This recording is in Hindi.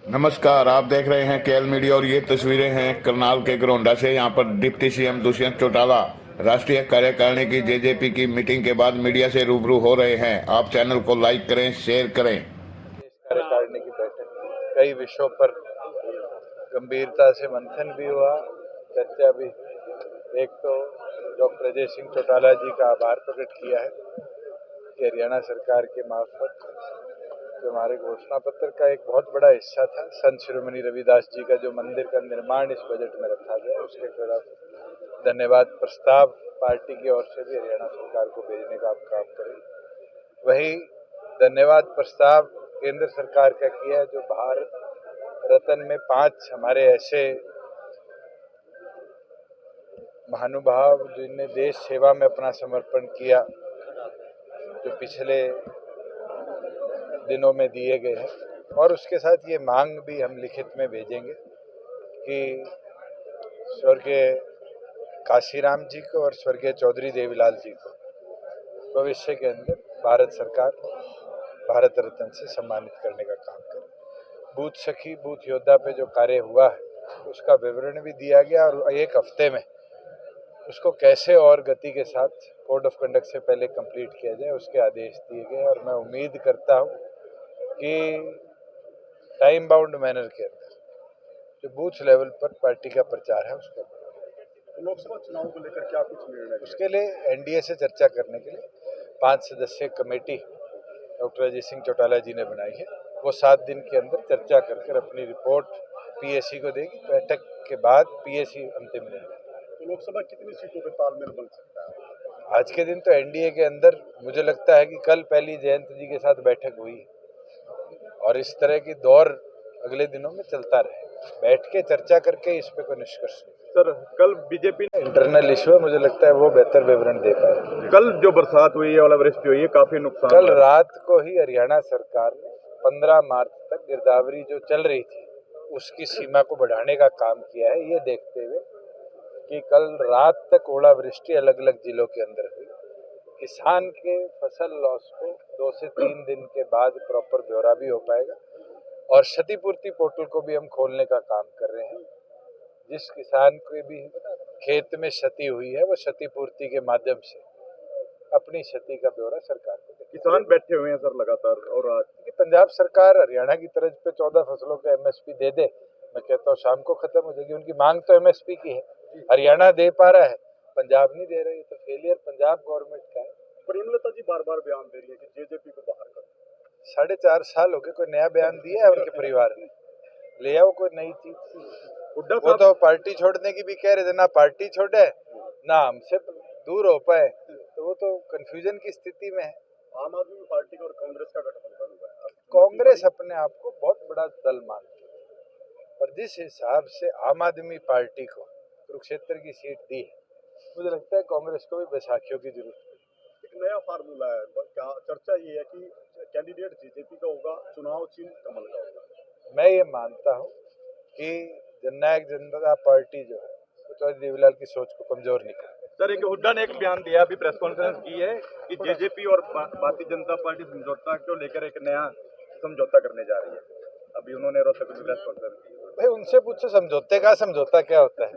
नमस्कार, आप देख रहे हैं केएल मीडिया और ये तस्वीरें हैं करनाल के गरोंडा से। यहाँ पर डिप्टी सीएम दुष्यंत चौटाला राष्ट्रीय कार्यकारिणी की जेजेपी की मीटिंग के बाद मीडिया से रूबरू हो रहे हैं। आप चैनल को लाइक करें, शेयर करें। प्रदेश कार्यकारिणी की बैठक कई विषयों पर गंभीरता से मंथन भी हुआ, चर्चा भी। एक तो डॉक्टर अजय सिंह चौटाला जी का आभार प्रकट किया है कि हरियाणा सरकार के मार्फत जो हमारे घोषणा पत्र का एक बहुत बड़ा हिस्सा था, संत शिरोमणि रविदास जी का जो मंदिर का निर्माण इस बजट में रखा गया, उसके खिलाफ धन्यवाद प्रस्ताव पार्टी की ओर से भी हरियाणा सरकार को भेजने का आप काम करें। वही धन्यवाद प्रस्ताव केंद्र सरकार का किया है, जो भारत रत्न में 5 हमारे ऐसे महानुभाव जिनने देश सेवा में अपना समर्पण किया, जो पिछले दिनों में दिए गए हैं। और उसके साथ ये मांग भी हम लिखित में भेजेंगे कि स्वर्गीय काशीराम जी को और स्वर्गीय चौधरी देवीलाल जी को भविष्य के अंदर भारत सरकार भारत रत्न से सम्मानित करने का काम करे। बूथ सखी, बूथ योद्धा पे जो कार्य हुआ है उसका विवरण भी दिया गया और एक हफ्ते में उसको कैसे और गति के साथ कोड ऑफ कंडक्ट से पहले कंप्लीट किया जाए, उसके आदेश दिए गए। और मैं उम्मीद करता हूँ कि टाइम बाउंड मैनर के अंदर जो बूथ लेवल पर पार्टी का प्रचार है उसका लोकसभा चुनाव को लेकर क्या कुछ निर्णय? उसके लिए एनडीए से चर्चा करने के लिए 5 सदस्यीय कमेटी डॉक्टर अजय सिंह चौटाला जी ने बनाई है। वो 7 दिन के अंदर चर्चा कर अपनी रिपोर्ट पीएसी को देगी। बैठक के बाद पीएसी अंतिम निर्णय। तो लोकसभा कितनी सीटों पर तालमेल बन सकता है? आज के दिन तो एनडीए के अंदर मुझे लगता है कि कल पहली जयंत जी के साथ बैठक हुई और इस तरह की दौर अगले दिनों में चलता रहे। बैठ के चर्चा करके इस पे कोई निष्कर्ष नहीं। सर, कल बीजेपी ने इंटरनल इशू है, मुझे लगता है वो बेहतर विवरण दे पाए। कल जो बरसात हुई है, ओलावृष्टि हुई है, काफी नुकसान कल हुआ है। रात को ही हरियाणा सरकार ने 15 मार्च तक गिरदावरी जो चल रही थी उसकी सीमा को बढ़ाने का काम किया है, ये देखते हुए कि कल रात तक ओलावृष्टि अलग अलग जिलों के अंदर हुई। किसान के फसल लॉस को 2 से 3 दिन के बाद प्रॉपर ब्यौरा भी हो पाएगा और क्षतिपूर्ति पोर्टल को भी हम खोलने का काम कर रहे हैं। जिस किसान को भी खेत में क्षति हुई है वो क्षतिपूर्ति के माध्यम से अपनी क्षति का ब्यौरा सरकार को देगी। किसान बैठे हुए हैं सर लगातार, और आज पंजाब सरकार हरियाणा की तर्ज पे 14 फसलों का एमएसपी दे दे, मैं कहता हूँ शाम को खत्म हो जाएगी। उनकी मांग तो एमएसपी की है, हरियाणा दे पा रहा है, पंजाब नहीं दे रही, तो फेलियर पंजाब गवर्नमेंट का है। प्रेमलता जी बार बार बयान दे रही है कि जेजेपी को बाहर कर। 4.5 साल हो गए, कोई नया बयान दिया है उनके परिवार ने? ले आओ कोई नई चीज। हुड्डा वो साहब तो पार्टी छोड़ने की भी कह रहे थे, ना पार्टी छोड़े ना हमसे दूर हो पाए, तो वो तो कंफ्यूजन की स्थिति में है। आम आदमी पार्टी और कांग्रेस का गठबंधन हुआ है। कांग्रेस अपने आप को बहुत बड़ा दल मानती है और जिस हिसाब से आम आदमी पार्टी को कुरुक्षेत्र की सीट दी है, मुझे लगता है कांग्रेस को भी बैसाखियों की जरूरत है। एक नया फार्मूला है, क्या चर्चा ये है कि कैंडिडेट जेजेपी का होगा, चुनाव चिन्ह कमल का होगा? मैं ये मानता हूँ कि जननायक जनता पार्टी जो है वो चौधरी देवीलाल की सोच को कमजोर नहीं कर। सर, एक हुड्डा ने एक बयान दिया, अभी प्रेस कॉन्फ्रेंस की है कि जेजेपी और भारतीय जनता पार्टी समझौता को लेकर एक नया समझौता करने जा रही है। अभी उन्होंने रोहतक में प्रेस कॉन्फ्रेंस की। भाई उनसे पूछो समझौते का समझौता क्या होता है।